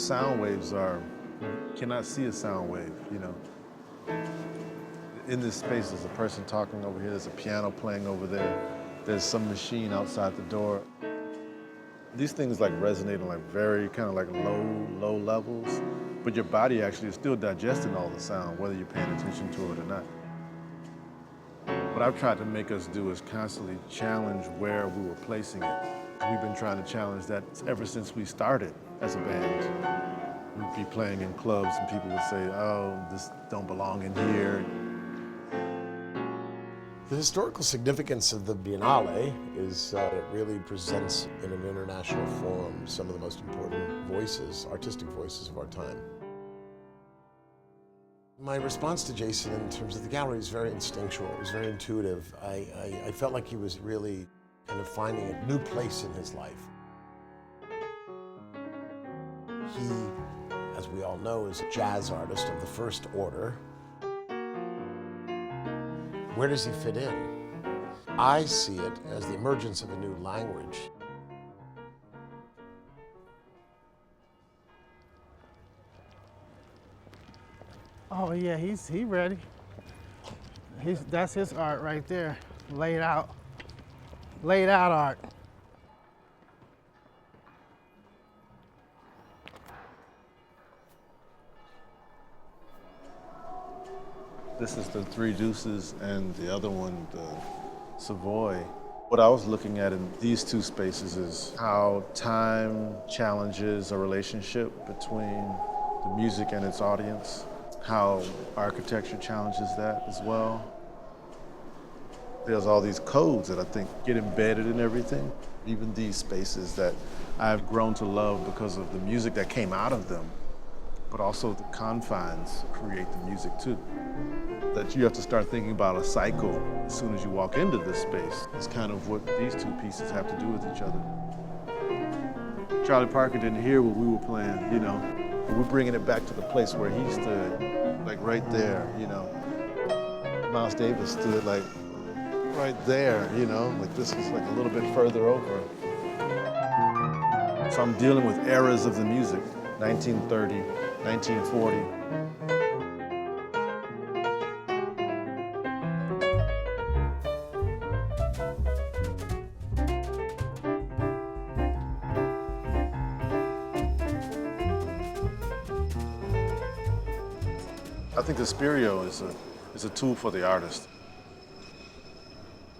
sound waves are, you cannot see a sound wave, you know. In this space, there's a person talking over here, there's a piano playing over there, there's some machine outside the door. These things like resonate on like very kind of like low levels, but your body actually is still digesting all the sound, whether you're paying attention to it or not. What I've tried to make us do is constantly challenge where we were placing it. We've been trying to challenge that ever since we started as a band. We'd be playing in clubs and people would say, oh, this don't belong in here. The historical significance of the Biennale is it really presents in an international forum some of the most important voices, artistic voices of our time. My response to Jason in terms of the gallery is very instinctual, it was very intuitive. I felt like he was really kind of finding a new place in his life. He, as we all know, is a jazz artist of the first order. Where does he fit in? I see it as the emergence of a new language. Oh yeah, he ready. That's his art right there, laid out art. This is the Three Deuces and the other one, the Savoy. What I was looking at in these two spaces is how time challenges a relationship between the music and its audience, how architecture challenges that as well. There's all these codes that I think get embedded in everything. Even these spaces that I've grown to love because of the music that came out of them, but also the confines create the music too. That you have to start thinking about a cycle as soon as you walk into this space. It's kind of what these two pieces have to do with each other. Charlie Parker didn't hear what we were playing, you know. But we're bringing it back to the place where he stood, like right there, you know. Miles Davis stood like right there, you know, like this was like a little bit further over. So I'm dealing with eras of the music, 1930, 1940. I think the Spirio is a tool for the artist.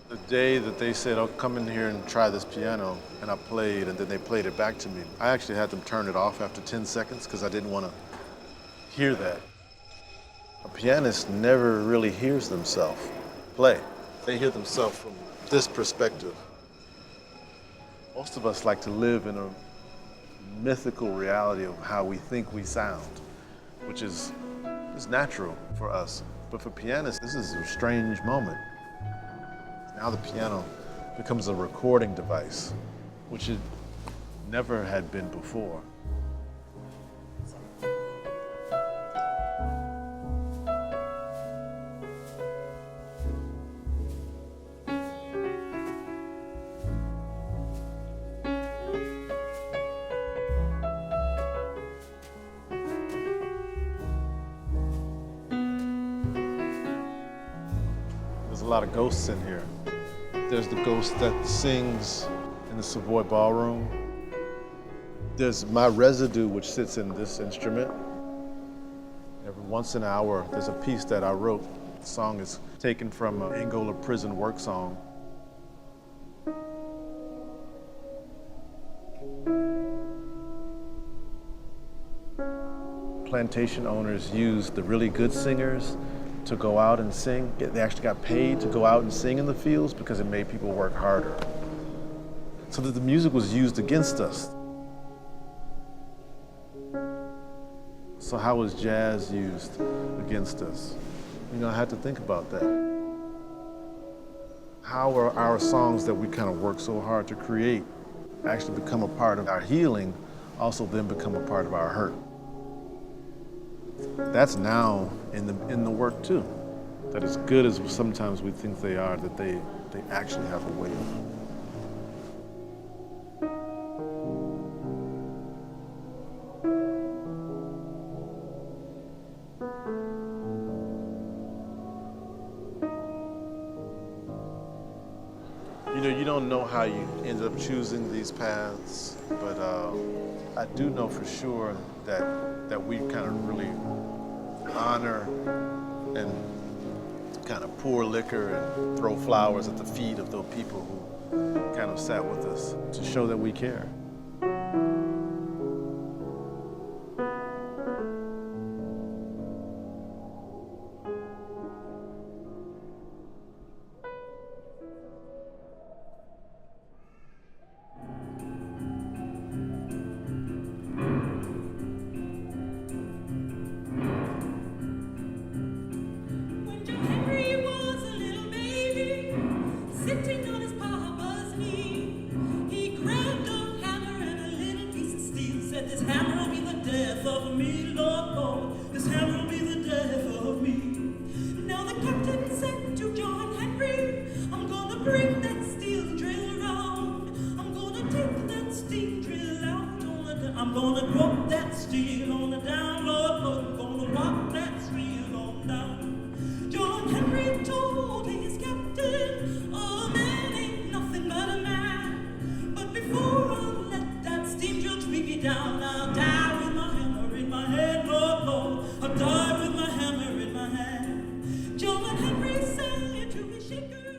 The day that they said, oh, come in here and try this piano, and I played, and then they played it back to me, I actually had them turn it off after 10 seconds because I didn't want to hear that. A pianist never really hears themselves play. They hear themselves from this perspective. Most of us like to live in a mythical reality of how we think we sound, which is natural for us. But for pianists, this is a strange moment. Now the piano becomes a recording device, which it never had been before. There's a lot of ghosts in here. There's the ghost that sings in the Savoy Ballroom. There's my residue, which sits in this instrument. Every once in an hour, there's a piece that I wrote. The song is taken from an Angola prison work song. Plantation owners used the really good singers to go out and sing. They actually got paid to go out and sing in the fields because it made people work harder. So that the music was used against us. So how was jazz used against us? You know, I had to think about that. How are our songs that we kind of work so hard to create actually become a part of our healing, also then become a part of our hurt? That's now in the work too. That as good as sometimes we think they are, that they actually have a way of don't know how you ended up choosing these paths, but I do know for sure that we kind of really honor and kind of pour liquor and throw flowers at the feet of those people who kind of sat with us to show that we care. Sitting on his papa's knee, he grabbed a hammer and a little piece of steel. Said, "This hammer will be the death of me, Lord, Lord. This hammer will be the death of me." Now the captain said to John Henry, "I'm gonna bring that steel drill around. I'm gonna take that steam drill out on the I'm gonna drop that steel on the down, Lord, Lord. I'm gonna walk that steel on down." John Henry told his captain, "A man ain't nothing but a man. But before I let that steam drill tweak me down, I'll die with my hammer in my hand, Lord, Lord. I'll die with my hammer in my hand." John Henry said to his shaker,